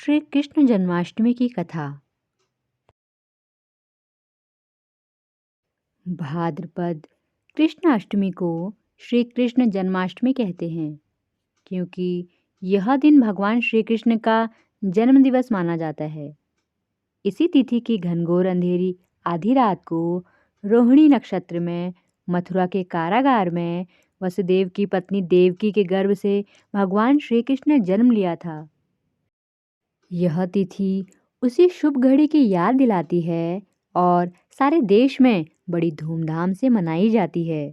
श्री कृष्ण जन्माष्टमी की कथा। भाद्रपद कृष्ण अष्टमी को श्री कृष्ण जन्माष्टमी कहते हैं, क्योंकि यह दिन भगवान श्री कृष्ण का जन्म दिवस माना जाता है। इसी तिथि की घनघोर अंधेरी आधी रात को रोहिणी नक्षत्र में मथुरा के कारागार में वसुदेव की पत्नी देवकी के गर्भ से भगवान श्री कृष्ण ने जन्म लिया था। यह तिथि उसी शुभ घड़ी की याद दिलाती है और सारे देश में बड़ी धूमधाम से मनाई जाती है।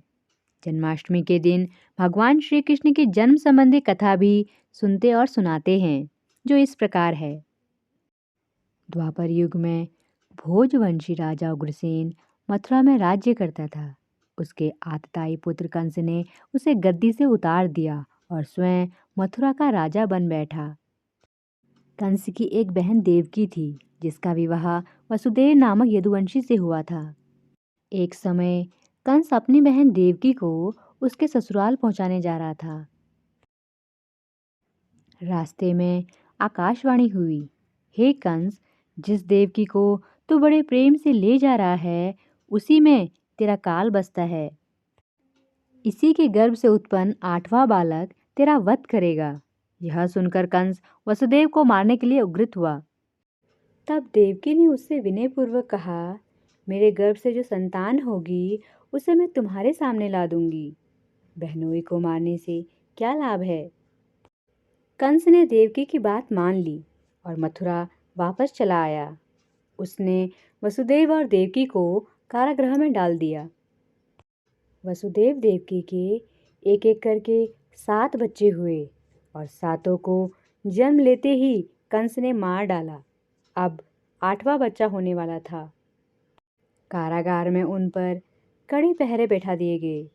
जन्माष्टमी के दिन भगवान श्री कृष्ण की जन्म संबंधी कथा भी सुनते और सुनाते हैं, जो इस प्रकार है। द्वापर युग में भोजवंशी राजा उग्रसेन मथुरा में राज्य करता था। उसके आतताई पुत्र कंस ने उसे गद्दी से उतार दिया और स्वयं मथुरा का राजा बन बैठा। कंस की एक बहन देवकी थी, जिसका विवाह वसुदेव नामक यदुवंशी से हुआ था। एक समय कंस अपनी बहन देवकी को उसके ससुराल पहुंचाने जा रहा था। रास्ते में आकाशवाणी हुई, हे कंस, जिस देवकी को तू बड़े प्रेम से ले जा रहा है, उसी में तेरा काल बसता है। इसी के गर्भ से उत्पन्न 8वां बालक तेरा वध करेगा। यह सुनकर कंस वसुदेव को मारने के लिए उग्रित हुआ। तब देवकी ने उससे विनयपूर्वक कहा, मेरे गर्भ से जो संतान होगी उसे मैं तुम्हारे सामने ला दूंगी। बहनोई को मारने से क्या लाभ है। कंस ने देवकी की बात मान ली और मथुरा वापस चला आया। उसने वसुदेव और देवकी को कारागृह में डाल दिया। वसुदेव देवकी के एक एक करके 7 बच्चे हुए और सातों को जन्म लेते ही कंस ने मार डाला। अब 8वां बच्चा होने वाला था। कारागार में उन पर कड़े पहरे बैठा दिए गए।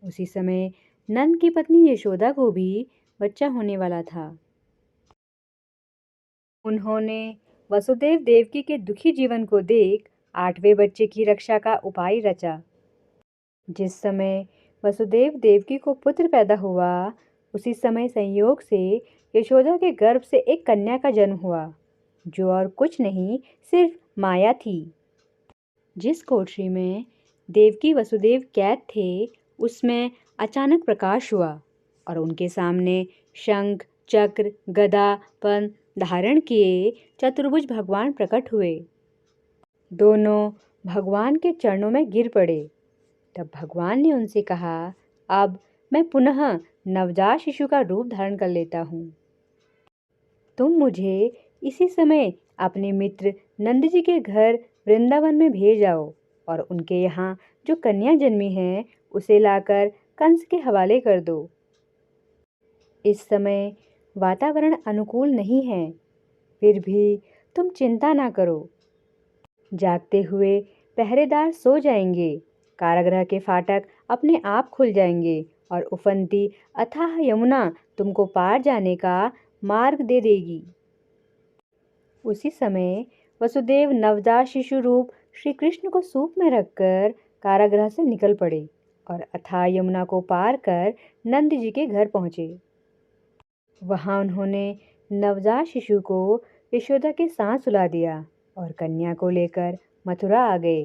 उसी समय नंद की पत्नी यशोदा को भी बच्चा होने वाला था। उन्होंने वसुदेव देवकी के दुखी जीवन को देख 8वें बच्चे की रक्षा का उपाय रचा। जिस समय वसुदेव देवकी को पुत्र पैदा हुआ, उसी समय संयोग से यशोदा के गर्भ से एक कन्या का जन्म हुआ, जो और कुछ नहीं सिर्फ माया थी। जिस कोठरी में देवकी वसुदेव कैद थे, उसमें अचानक प्रकाश हुआ और उनके सामने शंख, चक्र, गदा, पद्म धारण किए चतुर्भुज भगवान प्रकट हुए। दोनों भगवान के चरणों में गिर पड़े। तब भगवान ने उनसे कहा, अब मैं पुनः नवजात शिशु का रूप धारण कर लेता हूँ। तुम मुझे इसी समय अपने मित्र नंद जी के घर वृंदावन में भेज आओ और उनके यहाँ जो कन्या जन्मी है उसे लाकर कंस के हवाले कर दो। इस समय वातावरण अनुकूल नहीं है, फिर भी तुम चिंता ना करो। जागते हुए पहरेदार सो जाएंगे, कारागृह के फाटक अपने आप खुल जाएंगे और उफनती अथाह यमुना तुमको पार जाने का मार्ग दे देगी। उसी समय वसुदेव नवजात शिशु रूप श्री कृष्ण को सूप में रखकर कारागृह से निकल पड़े और अथाह यमुना को पार कर नंद जी के घर पहुँचे। वहाँ उन्होंने नवजात शिशु को यशोदा के साथ सुला दिया और कन्या को लेकर मथुरा आ गए।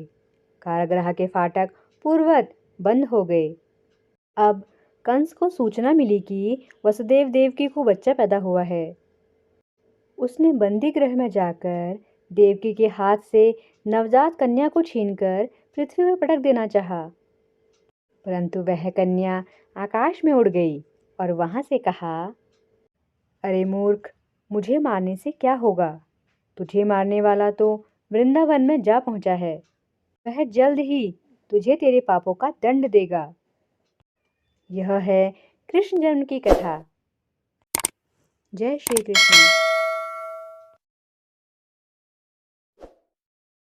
कारागृह के फाटक पूर्ववत बंद हो गए। अब कंस को सूचना मिली कि वसुदेव देवकी को बच्चा पैदा हुआ है। उसने बंदी गृह में जाकर देवकी के हाथ से नवजात कन्या को छीनकर पृथ्वी पर पटक देना चाहा, परंतु वह कन्या आकाश में उड़ गई और वहां से कहा, अरे मूर्ख, मुझे मारने से क्या होगा। तुझे मारने वाला तो वृंदावन में जा पहुंचा है। वह जल्द ही तुझे तेरे पापों का दंड देगा। यह है कृष्ण जन्म की कथा। जय श्री कृष्ण।